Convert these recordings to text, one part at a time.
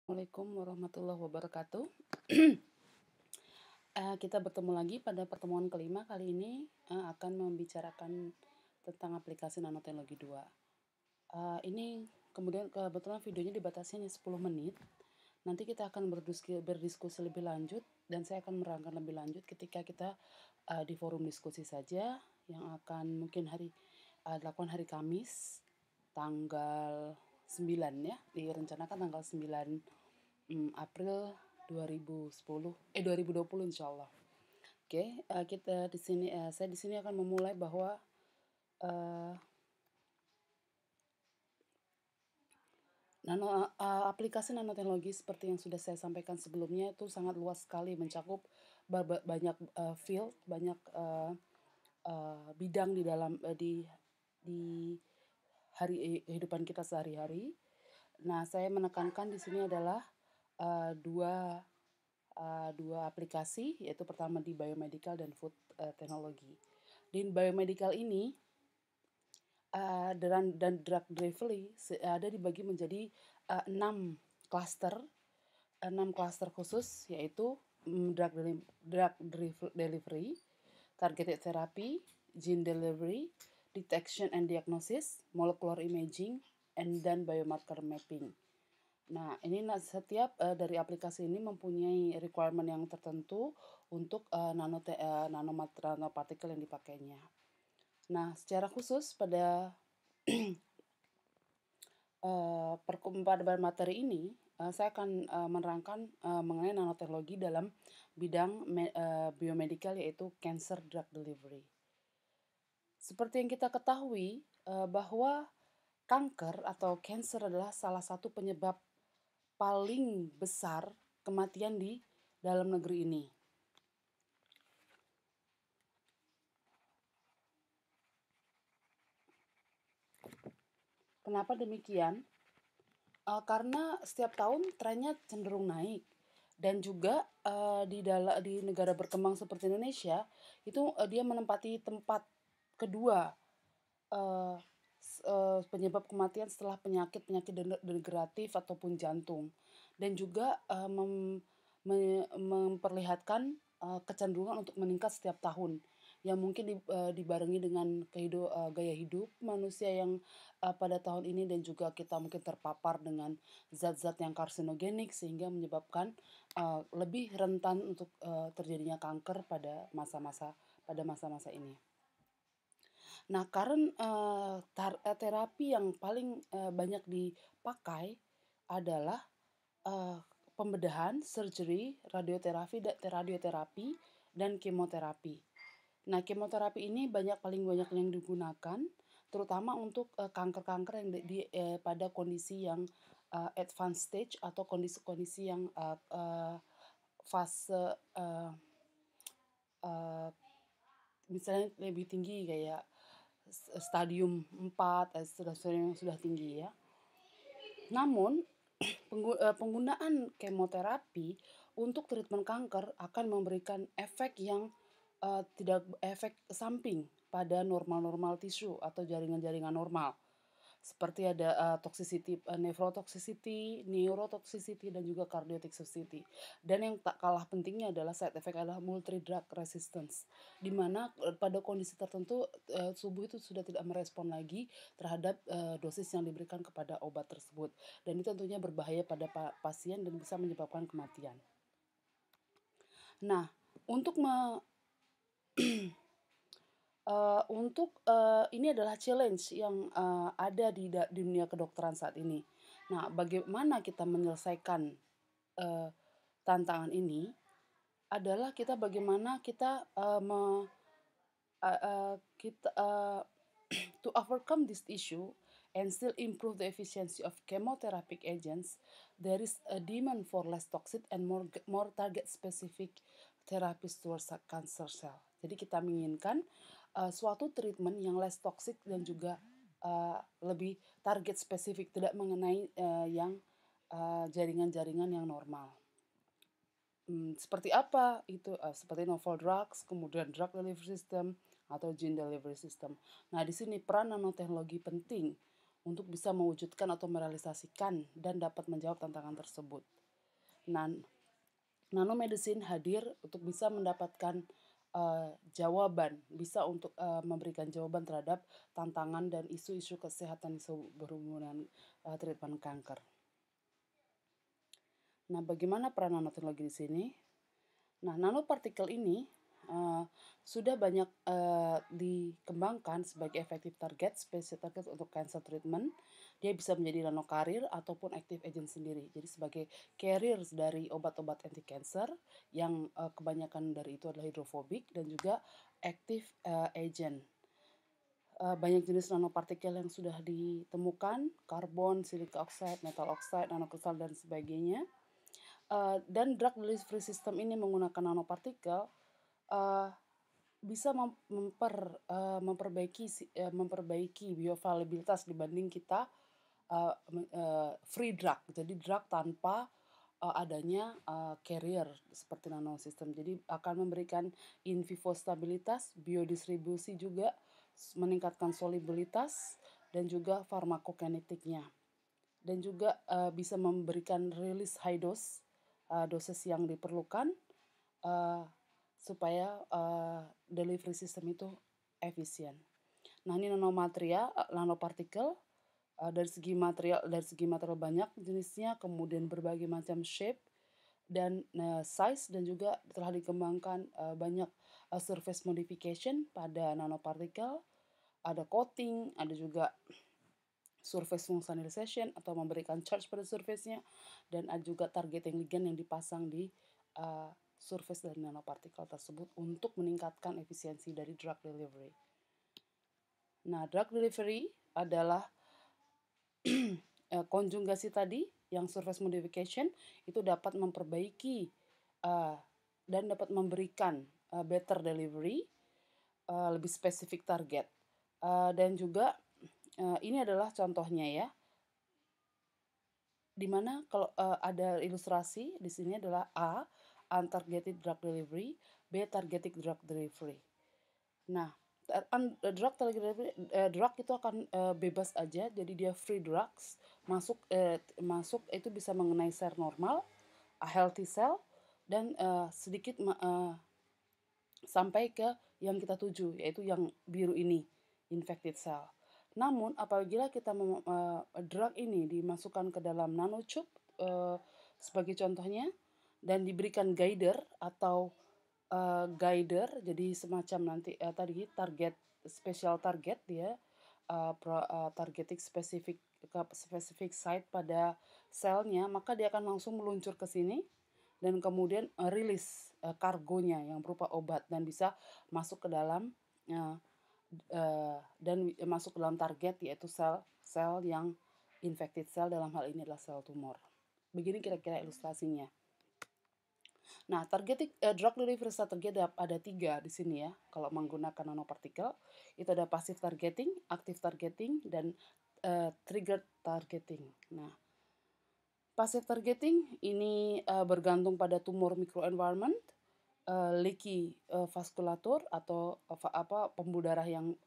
Assalamualaikum warahmatullahi wabarakatuh. Kita bertemu lagi pada pertemuan kelima. Kali ini akan membicarakan tentang aplikasi nanoteknologi 2. Ini kemudian kebetulan videonya dibatasi hanya 10 menit. Nanti kita akan berdiskusi lebih lanjut dan saya akan menerangkan lebih lanjut ketika kita di forum diskusi saja yang akan mungkin dilakukan hari Kamis tanggal 9 ya, direncanakan tanggal 9 April 2020 insya Allah. Oke, saya di sini akan memulai bahwa aplikasi nanoteknologi seperti yang sudah saya sampaikan sebelumnya itu sangat luas sekali, mencakup banyak field, banyak bidang di dalam di kehidupan kita sehari-hari. Nah, saya menekankan di sini adalah dua aplikasi, yaitu pertama di biomedical dan food teknologi. Di biomedical ini dan drug delivery ada dibagi menjadi 6 klaster khusus, yaitu drug delivery, targeted therapy, gene delivery, detection and diagnosis, molecular imaging, and then biomarker mapping. Nah, ini setiap dari aplikasi ini mempunyai requirement yang tertentu untuk nanopartikel yang dipakainya. Nah, secara khusus pada pada materi ini saya akan menerangkan mengenai nanoteknologi dalam bidang biomedical, yaitu cancer drug delivery. Seperti yang kita ketahui bahwa kanker atau cancer adalah salah satu penyebab paling besar kematian di dalam negeri ini. Kenapa demikian? Karena setiap tahun trennya cenderung naik, dan juga di negara berkembang seperti Indonesia itu dia menempati tempat kedua penyebab kematian setelah penyakit degeneratif ataupun jantung, dan juga memperlihatkan kecenderungan untuk meningkat setiap tahun, yang mungkin dibarengi dengan gaya hidup manusia yang pada tahun ini, dan juga kita mungkin terpapar dengan zat-zat yang karsinogenik sehingga menyebabkan lebih rentan untuk terjadinya kanker pada masa-masa ini. Nah, karena terapi yang paling banyak dipakai adalah pembedahan, surgery, radioterapi, dan kemoterapi. Nah, kemoterapi ini paling banyak yang digunakan, terutama untuk kanker-kanker yang pada kondisi yang advanced stage atau kondisi-kondisi yang fase misalnya lebih tinggi, kayak stadium 4 sudah tinggi ya. Namun penggunaan kemoterapi untuk treatment kanker akan memberikan efek yang efek samping pada normal tisu atau jaringan-jaringan normal. Seperti ada nephrotoxicity, neurotoxicity, dan juga cardiotoxicity. Dan yang tak kalah pentingnya adalah side effect adalah multi-drug resistance, di mana pada kondisi tertentu tubuh itu sudah tidak merespon lagi terhadap dosis yang diberikan kepada obat tersebut. Dan itu tentunya berbahaya pada pasien dan bisa menyebabkan kematian. Nah, untuk ini adalah challenge yang ada di dunia kedokteran saat ini. Nah, bagaimana kita menyelesaikan tantangan ini adalah bagaimana kita to overcome this issue and still improve the efficiency of chemotherapeutic agents. There is a demand for less toxic and more target specific therapies towards cancer cell. Jadi kita menginginkan suatu treatment yang less toxic dan juga lebih target spesifik, tidak mengenai yang jaringan-jaringan yang normal. Seperti apa itu? Seperti novel drugs, kemudian drug delivery system, atau gene delivery system. Nah, di sini peran nanoteknologi penting untuk bisa mewujudkan atau merealisasikan dan dapat menjawab tantangan tersebut. Nah, nanomedicine hadir untuk bisa mendapatkan jawaban, bisa untuk memberikan jawaban terhadap tantangan dan isu-isu kesehatan berhubungan treatment kanker. Nah, bagaimana peran nanoteknologi di sini? Nah, nanopartikel ini sudah banyak dikembangkan sebagai efektif target, spesies target untuk cancer treatment. Dia bisa menjadi nanokarir ataupun active agent sendiri. Jadi sebagai carriers dari obat-obat anti-cancer yang kebanyakan dari itu adalah hidrofobik dan juga active agent. Banyak jenis nanopartikel yang sudah ditemukan, karbon, silika oxide, metal oxide, nanokristal, dan sebagainya. Dan drug delivery system ini menggunakan nanopartikel bisa memperbaiki bioavailabilitas dibanding kita free drug. Jadi drug tanpa adanya carrier seperti nanosistem. Jadi akan memberikan in vivo stabilitas, biodistribusi juga, meningkatkan solubilitas dan juga farmakokinetiknya. Dan juga bisa memberikan release high dose, dosis yang diperlukan supaya delivery system itu efisien. Nah, ini nanopartikel dari segi material banyak jenisnya, kemudian berbagai macam shape dan size, dan juga telah dikembangkan banyak surface modification pada nanopartikel. Ada coating, ada juga surface functionalization atau memberikan charge pada surface-nya, dan ada juga targeting ligand yang dipasang di surface dari nanopartikel tersebut untuk meningkatkan efisiensi dari drug delivery. Nah, drug delivery adalah konjugasi tadi yang surface modification itu dapat memperbaiki dan dapat memberikan better delivery, lebih spesifik target. Dan juga ini adalah contohnya ya, dimana kalau ada ilustrasi di sini adalah A, untargeted drug delivery, B, targeted drug delivery. Nah, drug itu akan bebas aja, jadi dia free drugs, masuk itu bisa mengenai sel normal, healthy cell, dan sedikit sampai ke yang kita tuju, yaitu yang biru ini, infected cell. Namun apabila kita drug ini dimasukkan ke dalam nanotube sebagai contohnya, dan diberikan guider atau guider, jadi semacam nanti tadi target, special target dia targeting specific site pada selnya, maka dia akan langsung meluncur ke sini dan kemudian rilis kargonya yang berupa obat dan bisa masuk ke dalam dan masuk ke dalam target, yaitu sel yang infected cell, dalam hal ini adalah sel tumor. Begini kira-kira ilustrasinya. Nah, drug delivery strategi ada 3 di sini ya. Kalau menggunakan nanopartikel, itu ada passive targeting, active targeting, dan triggered targeting. Nah, passive targeting ini bergantung pada tumor microenvironment, leaky vaskulatur atau pembuluh darah yang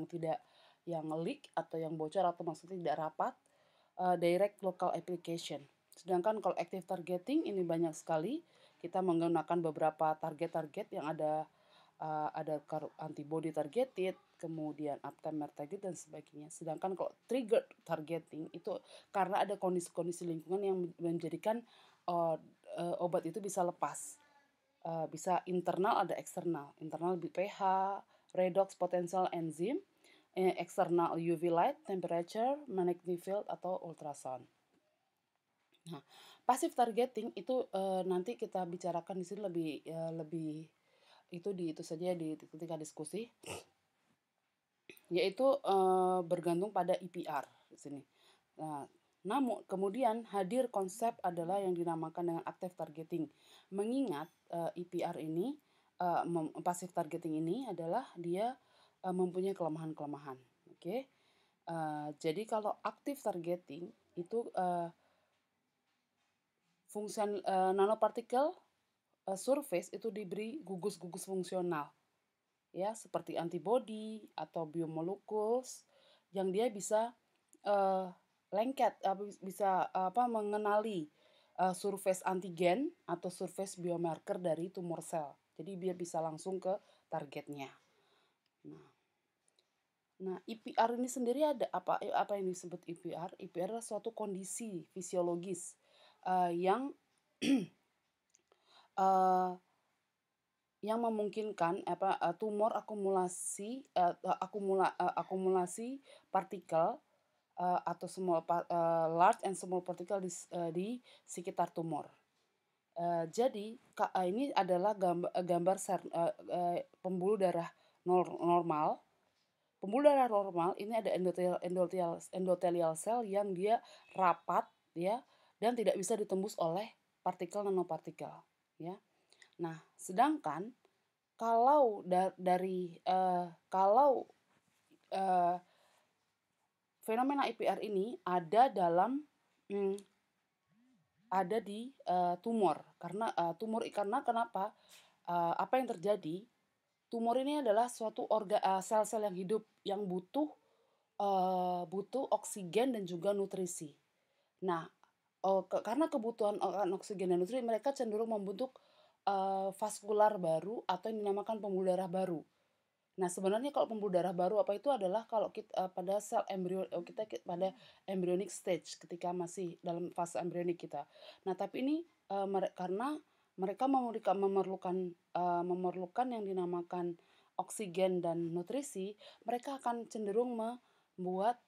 tidak yang leak atau yang bocor atau maksudnya tidak rapat, direct local application. Sedangkan kalau active targeting ini banyak sekali, kita menggunakan beberapa target-target yang ada antibody targeted, kemudian aptamer target dan sebagainya. Sedangkan kalau trigger targeting itu karena ada kondisi-kondisi lingkungan yang menjadikan obat itu bisa lepas. Bisa internal, ada eksternal. Internal pH, redox potential enzim, eksternal UV light, temperature, magnetic field atau ultrasound. Nah, passive targeting itu nanti kita bicarakan di sini lebih itu saja di ketika diskusi, yaitu bergantung pada EPR di sini. Nah, namun kemudian hadir konsep adalah yang dinamakan dengan active targeting, mengingat EPR ini passive targeting ini adalah dia mempunyai kelemahan-kelemahan. Oke. Jadi kalau active targeting itu fungsi nanopartikel surface itu diberi gugus-gugus fungsional, ya, seperti antibody atau biomolecules yang dia bisa eee, lengket, bisa mengenali, surface antigen atau surface biomarker dari tumor sel. Jadi dia bisa langsung ke targetnya. Nah nah IPR ini sendiri apa yang disebut IPR? IPR adalah suatu kondisi fisiologis, yang, eee, yang memungkinkan tumor akumulasi partikel, atau large and small particle di sekitar tumor. Jadi ini adalah gambar pembuluh darah normal. Pembuluh darah normal ini ada endothelial cell yang dia rapat ya, dan tidak bisa ditembus oleh partikel nanopartikel, ya. Nah, sedangkan kalau eee, fenomena IPR ini mmm, ada di, tumor karena kenapa? Apa yang terjadi, tumor ini adalah suatu sel-sel yang hidup yang butuh oksigen dan juga nutrisi. Nah, karena kebutuhan akan oksigen dan nutrisi mereka cenderung membentuk, vaskular baru atau yang dinamakan pembuluh darah baru. Nah, sebenarnya kalau pembuluh darah baru apa itu adalah kalau pada sel embrio kita pada embryonic stage ketika masih dalam fase embrionik kita. Nah, tapi ini, karena mereka memerlukan yang dinamakan oksigen dan nutrisi, mereka akan cenderung membuat,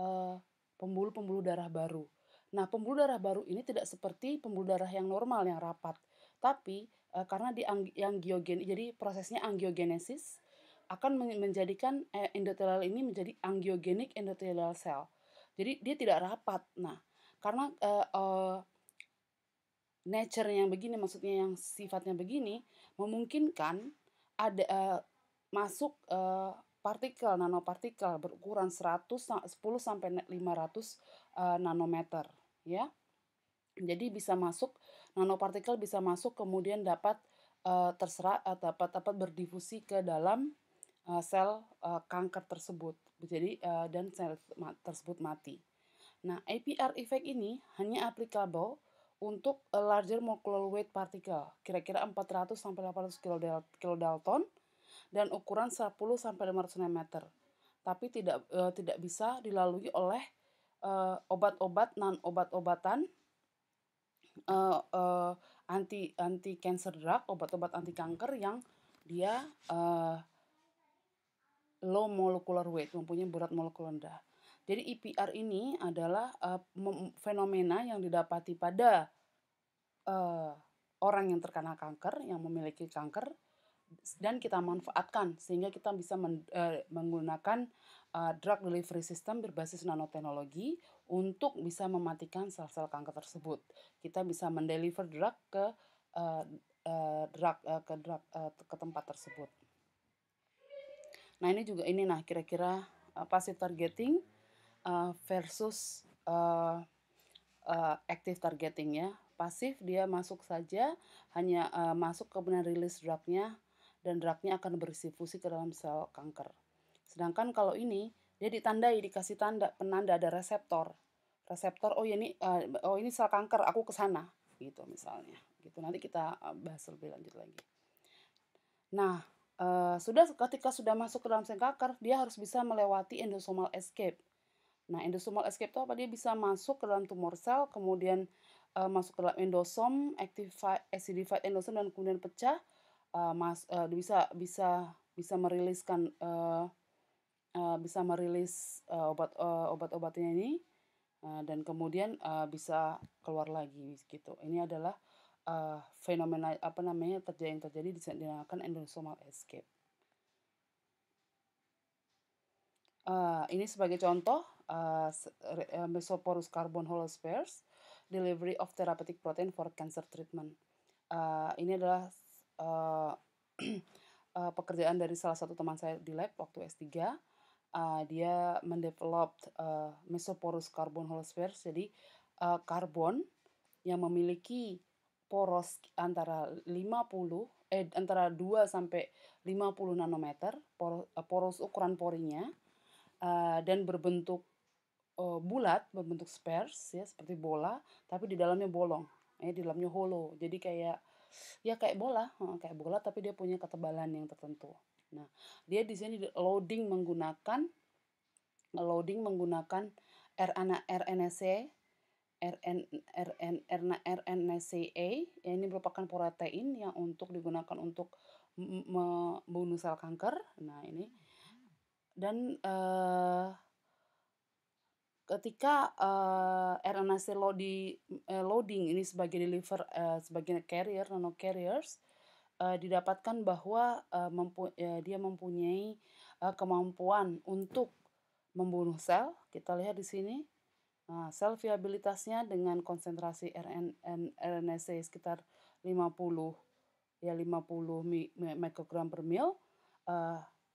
eee, pembuluh-pembuluh darah baru. Nah, pembuluh darah baru ini tidak seperti pembuluh darah yang normal yang rapat, tapi, karena jadi prosesnya angiogenesis akan menjadikan, endothelial ini menjadi angiogenic endothelial cell. Jadi dia tidak rapat. Nah, karena, nature yang begini, maksudnya yang sifatnya begini, memungkinkan ada, masuk, partikel, nanopartikel berukuran 10 sampai 500, nanometer, ya. Jadi bisa masuk nanopartikel bisa masuk kemudian dapat, dapat berdifusi ke dalam, sel, kanker tersebut. Jadi, dan sel tersebut mati. Nah, APR effect ini hanya applicable untuk a larger molecular weight particle, kira-kira 400 sampai 800 kilodalton dan ukuran 10 sampai 500 nanometer. Tapi tidak bisa dilalui oleh, obat-obat non-obat-obatan, eee eee, anti-cancer drug, obat-obat anti kanker yang dia, low molecular weight, mempunyai berat molekul rendah. Jadi IPR ini adalah, fenomena yang didapati pada, eee, orang yang terkena kanker, yang memiliki kanker, dan kita manfaatkan sehingga kita bisa menggunakan, drug delivery system berbasis nanoteknologi untuk bisa mematikan sel-sel kanker tersebut. Kita bisa mendeliver drug eee ke tempat tersebut. Nah, kira-kira, passive targeting, versus, active targeting ya. Pasif dia masuk saja, hanya, masuk kemudian rilis drug-nya, dan drug-nya akan berdistribusi ke dalam sel kanker. Sedangkan kalau ini, dia dikasih penanda ada reseptor. Reseptor, "Oh ya ini sel kanker, aku ke sana." Gitu misalnya, gitu. Nanti kita, bahas lebih lanjut lagi. Nah, ketika sudah masuk ke dalam sel kanker, dia harus bisa melewati endosomal escape. Nah, endosomal escape itu apa? Dia bisa masuk ke dalam tumor sel, kemudian, masuk ke dalam endosom, acidified endosom dan kemudian pecah, bisa bisa bisa meriliskan, bisa merilis, obat-obatnya ini, dan kemudian, bisa keluar lagi gitu. Ini adalah, fenomena yang terjadi dinamakan endosomal escape. Ini sebagai contoh, Mesoporus carbon holospares, delivery of therapeutic protein for cancer treatment. Ini adalah, eee, pekerjaan dari salah satu teman saya di lab waktu S3. Dia mendevelop, Mesoporus carbon holospares. Jadi, karbon yang memiliki poros antara 2 sampai 50 nanometer, poros ukuran porinya, dan berbentuk bulat berbentuk spheres ya, seperti bola, tapi di dalamnya bolong, di dalamnya hollow. Jadi kayak ya kayak bola, kayak bola tapi dia punya ketebalan yang tertentu. Nah, dia di sini loading menggunakan RNA RNA, ya ini merupakan protein yang digunakan untuk membunuh sel kanker. Nah, ini dan ketika RNA loading ini sebagai nano carriers, didapatkan bahwa dia mempunyai kemampuan untuk membunuh sel. Kita lihat di sini. Nah, sel viabilitasnya dengan konsentrasi RNA sekitar 50 mikrogram per mil,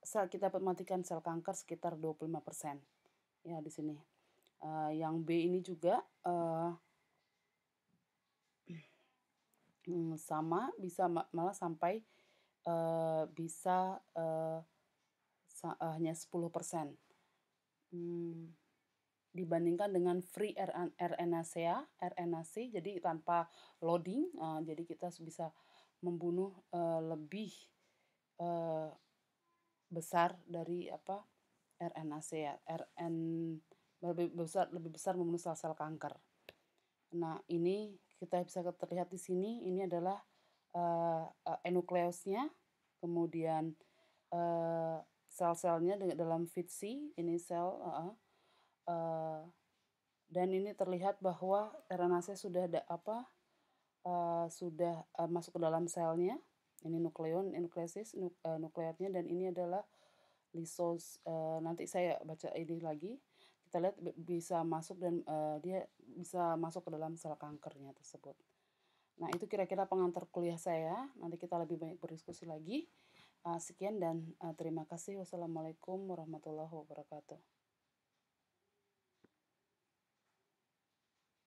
kita dapat matikan sel kanker sekitar 25%. Ya, di sini. Yang B ini juga sama, bisa malah sampai bisa hanya 10%. Dibandingkan dengan free RNA-C, jadi tanpa loading, jadi kita bisa membunuh lebih besar dari RNA-C ya, lebih besar membunuh sel-sel kanker. Nah, ini kita bisa terlihat di sini, ini adalah nukleusnya, kemudian sel-selnya dalam fitsi, ini sel, dan ini terlihat bahwa RNA-C sudah masuk ke dalam selnya. Ini nuklearnya, dan ini adalah lysos. Nanti saya baca ini lagi. Kita lihat bisa masuk dan dia bisa masuk ke dalam sel kankernya tersebut. Nah, itu kira-kira pengantar kuliah saya. Nanti kita lebih banyak berdiskusi lagi. Sekian dan terima kasih. Wassalamualaikum warahmatullahi wabarakatuh.